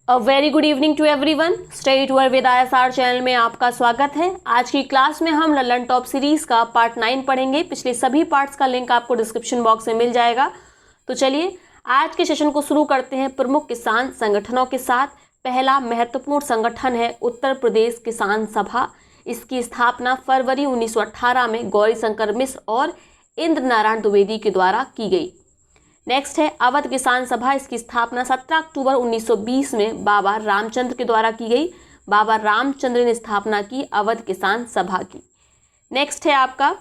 A very good evening to everyone. Stay tour with ISR channel में आपका स्वागत है। आज की क्लास में हम ललन टॉप सीरीज का पार्ट 9 पढ़ेंगे। पिछले सभी पार्ट्स का लिंक आपको डिस्क्रिप्शन बॉक्स में मिल जाएगा। तो चलिए आज के सेशन को शुरू करते हैं प्रमुख किसान संगठनों के साथ। पहला महत्वपूर्ण संगठन है उत्तर प्रदेश किसान सभा। इसकी स्थापना फरवरी 1918 में गौरीशंकर मिश्र और इंद्र नारायण द्विवेदी के द्वारा की गई। नेक्स्ट है अवध किसान सभा। इसकी स्थापना 17 अक्टूबर 1920 में बाबा रामचंद्र के द्वारा की गई। बाबा रामचंद्र ने स्थापना की अवध किसान सभा की। नेक्स्ट है आपका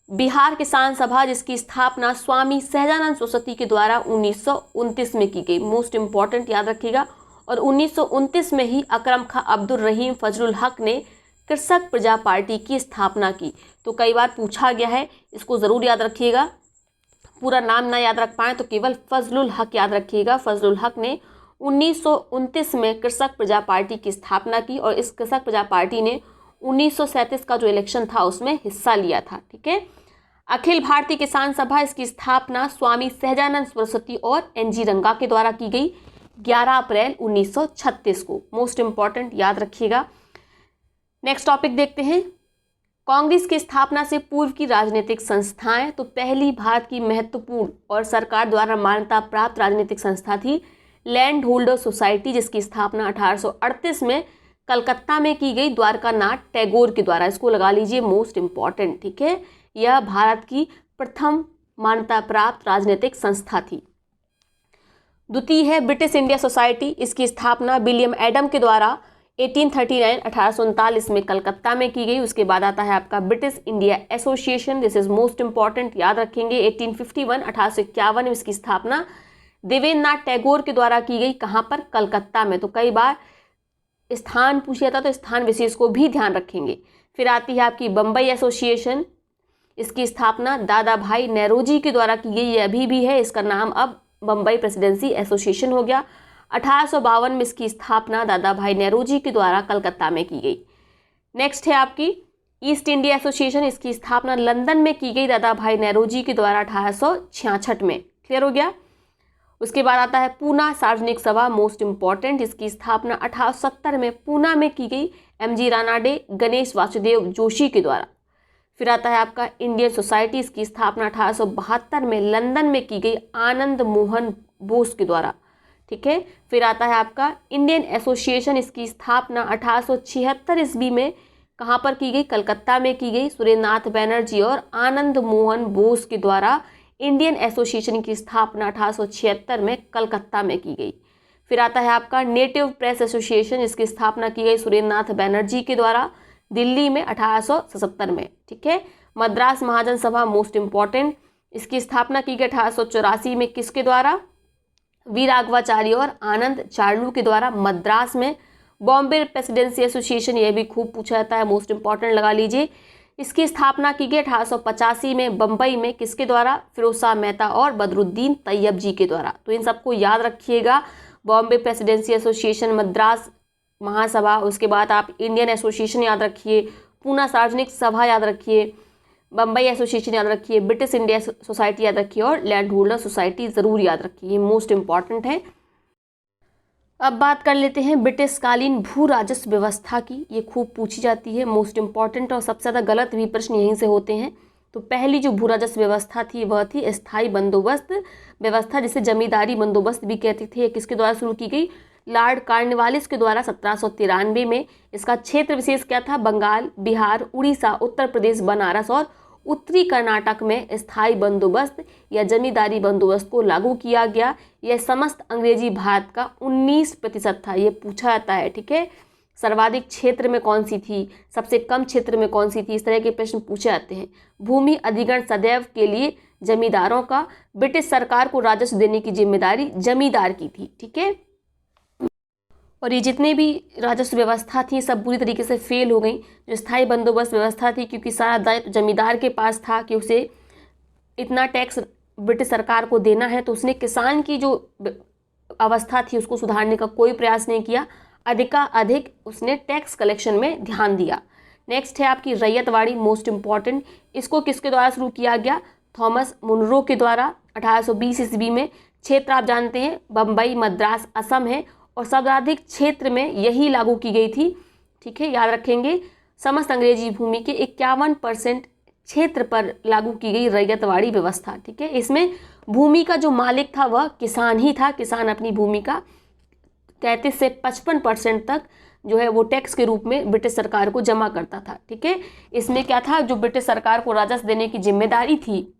बिहार किसान सभा, जिसकी स्थापना स्वामी सहजानंद सरस्वती के द्वारा 1929 में की गई। मोस्ट इंपॉर्टेंट याद रखिएगा। और 1929 में ही अकरम खां अब्दुल रहीम फजलुल हक ने कृषक प्रजा पार्टी की स्थापना की। तो कई बार पूछा गया है, इसको ज़रूर याद रखिएगा। पूरा नाम ना याद रख पाएँ तो केवल फजलुल हक याद रखिएगा। फजलुल हक ने 1929 में कृषक प्रजा पार्टी की स्थापना की और इस कृषक प्रजा पार्टी ने 1937 का जो इलेक्शन था उसमें हिस्सा लिया था। ठीक है। अखिल भारतीय किसान सभा, इसकी स्थापना स्वामी सहजानंद सरस्वती और NG रंगा के द्वारा की गई 11 अप्रैल 1936 को। मोस्ट इंपॉर्टेंट याद रखिएगा। नेक्स्ट टॉपिक देखते हैं। कांग्रेस की स्थापना से पूर्व की राजनीतिक संस्थाएं। तो पहली भारत की महत्वपूर्ण और सरकार द्वारा मान्यता प्राप्त राजनीतिक संस्था थी लैंड होल्डर सोसाइटी, जिसकी स्थापना 1838 में कलकत्ता में की गई द्वारकानाथ टैगोर के द्वारा। इसको लगा लीजिए, मोस्ट इंपॉर्टेंट। ठीक है, यह भारत की प्रथम मान्यता प्राप्त राजनीतिक संस्था थी। द्वितीय है ब्रिटिश इंडिया सोसाइटी। इसकी स्थापना विलियम एडम के द्वारा 1839 में कलकत्ता में की गई। उसके बाद आता है आपका British India association. This is most important, याद रखेंगे। 1851 में इसकी स्थापना देवेंद्र नाथ टैगोर के द्वारा की गई। कहाँ पर? कलकत्ता में। तो कई बार स्थान पूछा जाता तो स्थान विशेष को भी ध्यान रखेंगे। फिर आती है आपकी बम्बई एसोसिएशन। इसकी स्थापना दादा भाई नेहरूजी के द्वारा की गई। ये अभी भी है, इसका नाम अब बम्बई प्रेसिडेंसी एसोसिएशन हो गया। 1852 में इसकी स्थापना दादा भाई नेहरूजी के द्वारा कलकत्ता में की गई। नेक्स्ट है आपकी ईस्ट इंडिया एसोसिएशन। इसकी स्थापना लंदन में की गई दादा भाई नेहरूजी के द्वारा 1866 में। क्लियर हो गया। उसके बाद आता है पूना सार्वजनिक सभा। मोस्ट इंपॉर्टेंट, इसकी स्थापना 1870 में पूना में की गई MG रानाडे गणेश वासुदेव जोशी के द्वारा। फिर आता है आपका इंडियन सोसाइटी। इसकी स्थापना 1872 में लंदन में की गई आनंद मोहन बोस के द्वारा। ठीक है। फिर आता है आपका इंडियन एसोसिएशन। इसकी स्थापना 1876 ईस्वी में कहाँ पर की गई? कलकत्ता में की गई। सुरेंद्रनाथ बैनर्जी और आनंद मोहन बोस के द्वारा इंडियन एसोसिएशन की स्थापना 1876 में कलकत्ता में की गई। फिर आता है आपका नेटिव प्रेस एसोसिएशन। इसकी स्थापना की गई सुरेंद्रनाथ बैनर्जी के द्वारा दिल्ली में 1877 में। ठीक है। मद्रास महाजन सभा, मोस्ट इंपॉर्टेंट, इसकी स्थापना की गई 1884 में। किसके द्वारा? वी राघवाचार्य और आनंद चार्लू के द्वारा मद्रास में। बॉम्बे प्रेसिडेंसी एसोसिएशन, यह भी खूब पूछा जाता है, मोस्ट इंपॉर्टेंट लगा लीजिए। इसकी स्थापना की गई 1885 में बम्बई में। किसके द्वारा? फिरोज शाह मेहता और बदरुद्दीन तैयब जी के द्वारा। तो इन सबको याद रखिएगा। बॉम्बे प्रेसिडेंसी एसोसिएशन, मद्रास महासभा, उसके बाद आप इंडियन एसोसिएशन याद रखिए, पूना सार्वजनिक सभा याद रखिए, बम्बई एसोसिएशन याद रखिए, ब्रिटिश इंडिया सोसाइटी याद रखिए और लैंड होल्डर सोसाइटी ज़रूर याद रखिए, ये मोस्ट इंपॉर्टेंट है। अब बात कर लेते हैं ब्रिटिश कालीन भू राजस्व व्यवस्था की। ये खूब पूछी जाती है, मोस्ट इंपॉर्टेंट, और सबसे ज़्यादा गलत भी प्रश्न यहीं से होते हैं। तो पहली जो भू राजस्व व्यवस्था थी वह थी स्थायी बंदोबस्त व्यवस्था, जिसे जमींदारी बंदोबस्त भी कहते थे। किसके द्वारा शुरू की गई? लॉर्ड कॉर्नवालिस के द्वारा 1793 में। इसका क्षेत्र विशेष क्या था? बंगाल, बिहार, उड़ीसा, उत्तर प्रदेश, बनारस और उत्तरी कर्नाटक में स्थायी बंदोबस्त या जमींदारी बंदोबस्त को लागू किया गया। यह समस्त अंग्रेजी भारत का 19% था। ये पूछा जाता है। ठीक है। सर्वाधिक क्षेत्र में कौन सी थी, सबसे कम क्षेत्र में कौन सी थी, इस तरह के प्रश्न पूछे जाते हैं। भूमि अधिग्रहण सदैव के लिए जमींदारों का, ब्रिटिश सरकार को राजस्व देने की जिम्मेदारी जमींदार की थी। ठीक है। और ये जितने भी राजस्व व्यवस्था थी सब पूरी तरीके से फेल हो गई। जो स्थायी बंदोबस्त व्यवस्था थी, क्योंकि सारा दायित्व जमींदार के पास था कि उसे इतना टैक्स ब्रिटिश सरकार को देना है, तो उसने किसान की जो अवस्था थी उसको सुधारने का कोई प्रयास नहीं किया। अधिक उसने टैक्स कलेक्शन में ध्यान दिया। नेक्स्ट है आपकी रैयतवाड़ी, मोस्ट इंपॉर्टेंट। इसको किसके द्वारा शुरू किया गया? थॉमस मुनरो के द्वारा 1820 ईस्वी में। क्षेत्र आप जानते हैं बम्बई, मद्रास, असम है और सर्वाधिक क्षेत्र में यही लागू की गई थी। ठीक है, याद रखेंगे, समस्त अंग्रेजी भूमि के 51% क्षेत्र पर लागू की गई रैयतवाड़ी व्यवस्था। ठीक है, इसमें भूमि का जो मालिक था वह किसान ही था। किसान अपनी भूमि का 33 से 55% तक जो है वो टैक्स के रूप में ब्रिटिश सरकार को जमा करता था। ठीक है, इसमें क्या था, जो ब्रिटिश सरकार को राजस्व देने की जिम्मेदारी थी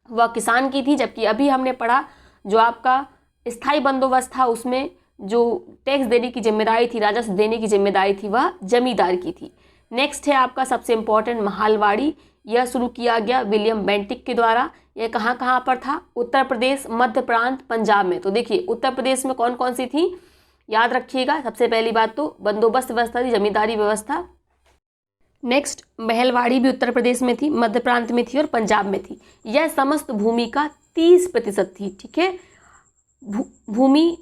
वह किसान की थी, जबकि अभी हमने पढ़ा जो आपका स्थायी बंदोबस्त था उसमें जो टैक्स देने की जिम्मेदारी थी, राजस्व देने की जिम्मेदारी थी, वह जमींदार की थी। नेक्स्ट है आपका सबसे इम्पोर्टेंट महालवाड़ी। यह शुरू किया गया विलियम बेंटिक के द्वारा। यह कहाँ कहाँ पर था, उत्तर प्रदेश, मध्य प्रांत, पंजाब में। तो देखिए उत्तर प्रदेश में कौन कौन सी थी, याद रखिएगा। सबसे पहली बात तो बंदोबस्त व्यवस्था थी, जमींदारी व्यवस्था। नेक्स्ट महलवाड़ी भी उत्तर प्रदेश में थी, मध्य प्रांत में थी और पंजाब में थी। यह समस्त भूमि का 30% थी। ठीक है, भूमि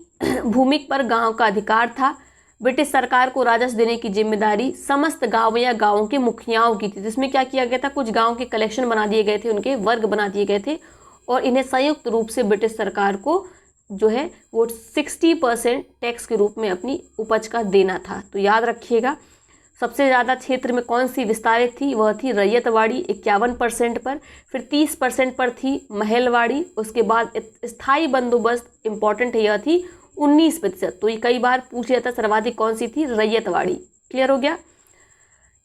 पर गांव का अधिकार था। ब्रिटिश सरकार को राजस्व देने की जिम्मेदारी समस्त गांव या गांवों के मुखियाओं की थी। जिसमें क्या किया गया था, कुछ गांव के कलेक्शन बना दिए गए थे, उनके वर्ग बना दिए गए थे और इन्हें संयुक्त रूप से ब्रिटिश सरकार को जो है वो 60% टैक्स के रूप में अपनी उपज का देना था। तो याद रखिएगा, सबसे ज़्यादा क्षेत्र में कौन सी विस्तारित थी, वह थी रैयतवाड़ी 51% पर, फिर 30% पर थी महलवाड़ी, उसके बाद स्थायी बंदोबस्त इंपॉर्टेंट है, यह थी 19%। तो ये कई बार पूछा जाता है सर्वाधिक कौन सी थी, रैयतवाड़ी। क्लियर हो गया।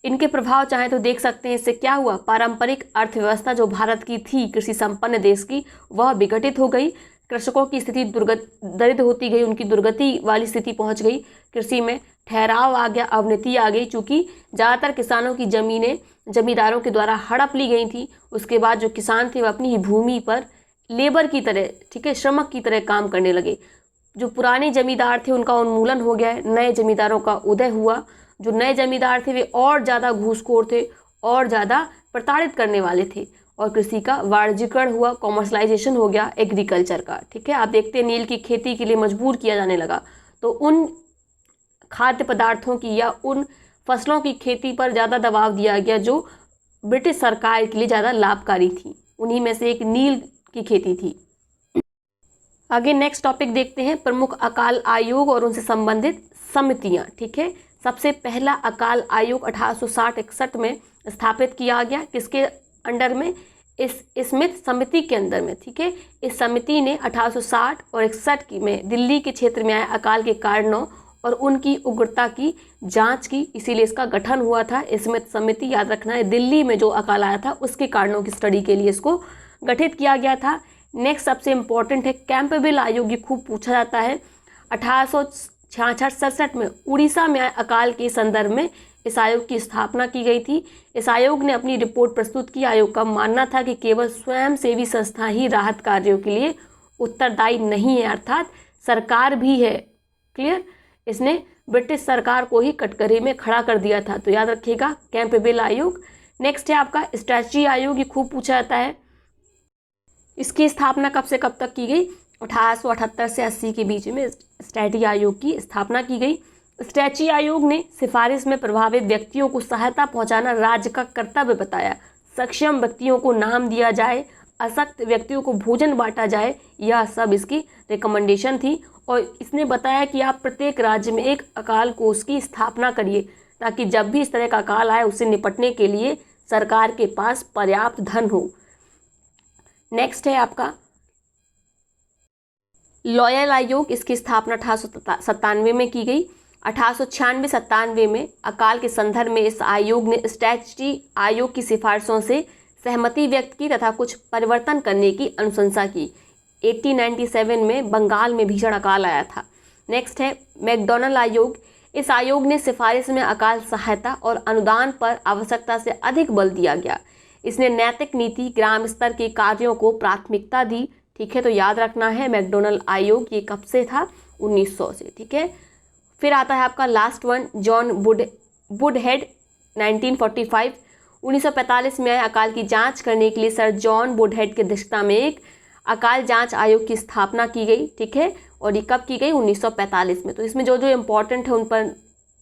इनके प्रभाव चाहे तो देख सकते हैं, इससे क्या हुआ, पारंपरिक अर्थव्यवस्था जो भारत की थी कृषि संपन्न देश की, वह विघटित हो गई। कृषकों की स्थिति दरिद्र होती गई, उनकी दुर्गति वाली स्थिति पहुंच गई। कृषि में ठहराव आ गया, अवनति आ गई, चूँकि ज़्यादातर किसानों की ज़मीनें जमींदारों के द्वारा हड़प ली गई थी। उसके बाद जो किसान थे वह अपनी ही भूमि पर लेबर की तरह, ठीक है, श्रमिक की तरह काम करने लगे। जो पुराने जमींदार थे उनका उन्मूलन हो गया है, नए जमींदारों का उदय हुआ। जो नए जमींदार थे वे और ज़्यादा घूसखोर थे और ज़्यादा प्रताड़ित करने वाले थे और कृषि का वाणिज्यीकरण हुआ, कॉमर्शलाइजेशन हो गया एग्रीकल्चर का। ठीक है, आप देखते हैं नील की खेती के लिए मजबूर किया जाने लगा, तो उन खाद्य पदार्थों की या उन फसलों की खेती पर ज़्यादा दबाव दिया गया जो ब्रिटिश सरकार के लिए ज़्यादा लाभकारी थी। उन्हीं में से एक नील की खेती थी। आगे नेक्स्ट टॉपिक देखते हैं, प्रमुख अकाल आयोग और उनसे संबंधित समितियां। ठीक है, सबसे पहला अकाल आयोग 1860-61 में स्थापित किया गया। किसके अंडर में, इस स्मिथ समिति के अंदर में। ठीक है, इस समिति ने 1860 और 61 में दिल्ली के क्षेत्र में आए अकाल के कारणों और उनकी उग्रता की जांच की, इसीलिए इसका गठन हुआ था स्मिथ समिति। याद रखना है, दिल्ली में जो अकाल आया था उसके कारणों की स्टडी के लिए इसको गठित किया गया था। नेक्स्ट सबसे इम्पोर्टेंट है कैंपबेल आयोग। ये खूब पूछा जाता है। 1866-67 में उड़ीसा में आए अकाल के संदर्भ में इस आयोग की स्थापना की गई थी। इस आयोग ने अपनी रिपोर्ट प्रस्तुत की। आयोग का मानना था कि केवल स्वयंसेवी संस्था ही राहत कार्यों के लिए उत्तरदायी नहीं है, अर्थात सरकार भी है। क्लियर, इसने ब्रिटिश सरकार को ही कटघरे में खड़ा कर दिया था। तो याद रखिएगा कैंपबेल आयोग। नेक्स्ट है आपका स्ट्रैटेजी आयोग। ये खूब पूछा जाता है। इसकी स्थापना कब से कब तक की गई, 1878 से 80 के बीच में स्ट्रैटेजी आयोग की स्थापना की गई। स्ट्रैटेजी आयोग ने सिफारिश में प्रभावित व्यक्तियों को सहायता पहुंचाना राज्य का कर्तव्य बताया। सक्षम व्यक्तियों को नाम दिया जाए, अशक्त व्यक्तियों को भोजन बांटा जाए, यह सब इसकी रिकमेंडेशन थी। और इसने बताया कि आप प्रत्येक राज्य में एक अकाल कोष की स्थापना करिए ताकि जब भी इस तरह का अकाल आए उससे निपटने के लिए सरकार के पास पर्याप्त धन हो। नेक्स्ट है आपका लॉयल आयोग। इसकी स्थापना 1897 में की गई। 1896-97 में अकाल के संदर्भ में इस आयोग ने स्ट्रैटेजी आयोग की सिफारिशों से सहमति व्यक्त की तथा कुछ परिवर्तन करने की अनुशंसा की। 1897 में बंगाल में भीषण अकाल आया था। नेक्स्ट है मैकडॉनल्ड आयोग। इस आयोग ने सिफारिश में अकाल सहायता और अनुदान पर आवश्यकता से अधिक बल दिया गया। इसने नैतिक नीति, ग्राम स्तर के कार्यों को प्राथमिकता दी। ठीक है, तो याद रखना है मैकडॉनल्ड आयोग ये कब से था, 1900 से। ठीक है, फिर आता है आपका लास्ट वन जॉन वुडहेड 1945। 1945 में आए अकाल की जांच करने के लिए सर जॉन वुडहेड की अध्यक्षता में एक अकाल जांच आयोग की स्थापना की गई। ठीक है, और ये कब की गई, 1945 में। तो इसमें जो जो इम्पोर्टेंट है उन पर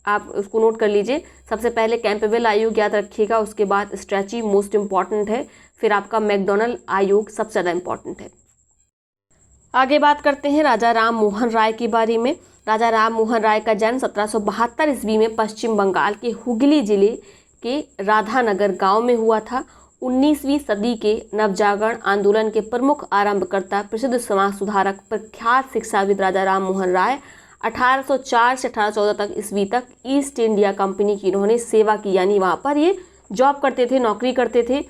आप उसको नोट कर लीजिए। सबसे पहले कैंपबेल आयोग याद रखिएगा, उसके बाद स्ट्रैटेजी मोस्ट इम्पॉर्टेंट है, फिर आपका मैकडॉनल्ड आयोग सबसे ज़्यादा इम्पॉर्टेंट है। आगे बात करते हैं राजा राम मोहन राय के बारे में। राजा राम मोहन राय का जन्म 1772 ईस्वी में पश्चिम बंगाल के हुगली जिले के राधानगर गांव में हुआ था। 19वीं सदी के नवजागरण आंदोलन के प्रमुख आरंभकर्ता, प्रसिद्ध समाज सुधारक, प्रख्यात शिक्षाविद राजा राम मोहन राय 1804 से 1814 तक ईस्वी तक ईस्ट इंडिया कंपनी की इन्होंने सेवा की, यानी वहाँ पर ये जॉब करते थे, नौकरी करते थे।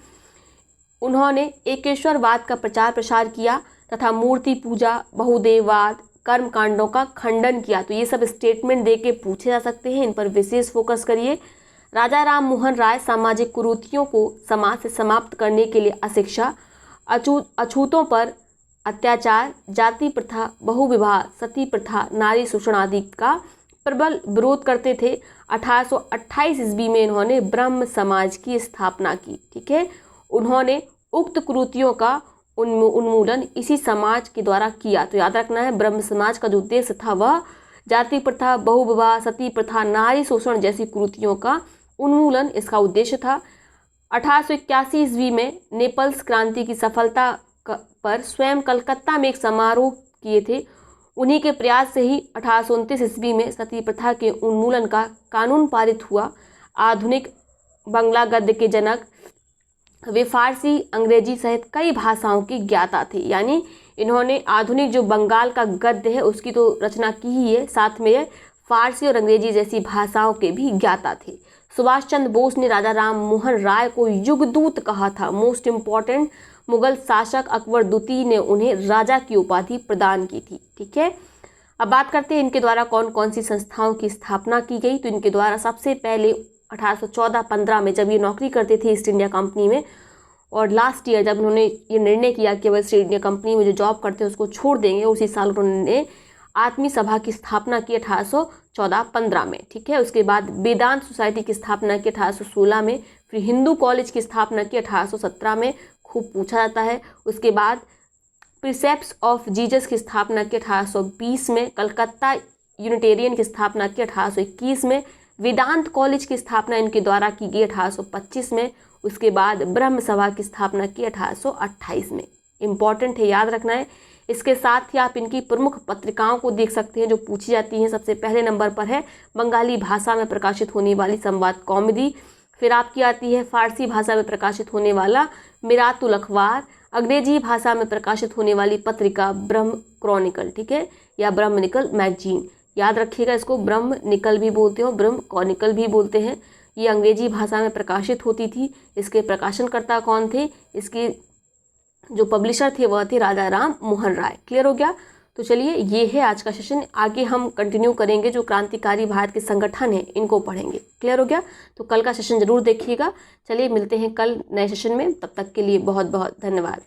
उन्होंने एकेश्वरवाद का प्रचार प्रसार किया तथा मूर्ति पूजा, बहुदेववाद, कर्म कांडों का खंडन किया। तो ये सब स्टेटमेंट दे के पूछे जा सकते हैं, इन पर विशेष फोकस करिए। राजा राम मोहन राय सामाजिक कुरीतियों को समाज से समाप्त करने के लिए अशिक्षा, अछूतों पर अत्याचार, जाति प्रथा, बहुविवाह, सती प्रथा, नारी शोषण आदि का प्रबल विरोध करते थे। 1828 ईस्वी में इन्होंने ब्रह्म समाज की स्थापना की। ठीक है, उन्होंने उक्त कुरीतियों का उन्मूलन इसी समाज के द्वारा किया। तो याद रखना है, ब्रह्म समाज का जो उद्देश्य था वह जाति प्रथा, बहुविवाह, सती प्रथा, नारी शोषण जैसी कुरीतियों का उन्मूलन इसका उद्देश्य था। 1881 ईस्वी में नेपल्स क्रांति की सफलता पर स्वयं कलकत्ता में एक समारोह किए थे। उन्हीं के प्रयास से ही 1829 ईस्वी में सती प्रथा के उन्मूलन का कानून पारित हुआ। आधुनिक बंगला गद्य के जनक वे फारसी, अंग्रेजी सहित कई भाषाओं की ज्ञाता थे, यानी इन्होंने आधुनिक जो बंगाल का गद्य है उसकी तो रचना की ही है, साथ में ये फारसी और अंग्रेजी जैसी भाषाओं के भी ज्ञाता थे। सुभाष चंद्र बोस ने राजा राम मोहन राय को युगदूत कहा था। मोस्ट इम्पॉर्टेंट, मुगल शासक अकबर द्वितीय ने उन्हें राजा की उपाधि प्रदान की थी। ठीक है, अब बात करते हैं इनके द्वारा कौन कौन सी संस्थाओं की स्थापना की गई। तो इनके द्वारा सबसे पहले 1814-15 में जब ये नौकरी करते थे ईस्ट इंडिया कंपनी में, और लास्ट ईयर जब उन्होंने ये निर्णय किया कि वह ईस्ट इंडिया कंपनी में जो जॉब करते हैं उसको छोड़ देंगे, उसी साल उन्होंने आत्मी सभा की स्थापना की 1814-15 में। ठीक है, उसके बाद वेदांत सोसाइटी की स्थापना की 1816 में, फिर हिंदू कॉलेज की स्थापना की 1817 में, खूब पूछा जाता है। उसके बाद प्रिसेप्ट्स ऑफ जीसस की स्थापना की 1820 में, कलकत्ता यूनिटेरियन की स्थापना की 1821 में, वेदांत कॉलेज की स्थापना इनके द्वारा की गई 1825 में। उसके बाद ब्रह्म सभा की स्थापना की 1828 में। इम्पॉर्टेंट है, याद रखना है। इसके साथ ही आप इनकी प्रमुख पत्रिकाओं को देख सकते हैं जो पूछी जाती हैं। सबसे पहले नंबर पर है बंगाली भाषा में प्रकाशित होने वाली संवाद कौमुदी, फिर आपकी आती है फारसी भाषा में प्रकाशित होने वाला मिरातुल अखबार, अंग्रेजी भाषा में प्रकाशित होने वाली पत्रिका ब्रह्म क्रॉनिकल, ठीक है, या ब्रह्म निकल मैगजीन। याद रखिएगा, इसको ब्रह्म निकल भी बोलते हो, ब्रह्म क्रॉनिकल भी बोलते हैं। ये अंग्रेजी भाषा में प्रकाशित होती थी। इसके प्रकाशनकर्ता कौन थे? इसके जो पब्लिशर थे वह थे राजा राम मोहन राय। क्लियर हो गया? तो चलिए, ये है आज का सेशन। आगे हम कंटिन्यू करेंगे, जो क्रांतिकारी भारत के संगठन हैं इनको पढ़ेंगे। क्लियर हो गया? तो कल का सेशन जरूर देखिएगा। चलिए, मिलते हैं कल नए सेशन में। तब तक के लिए बहुत बहुत धन्यवाद।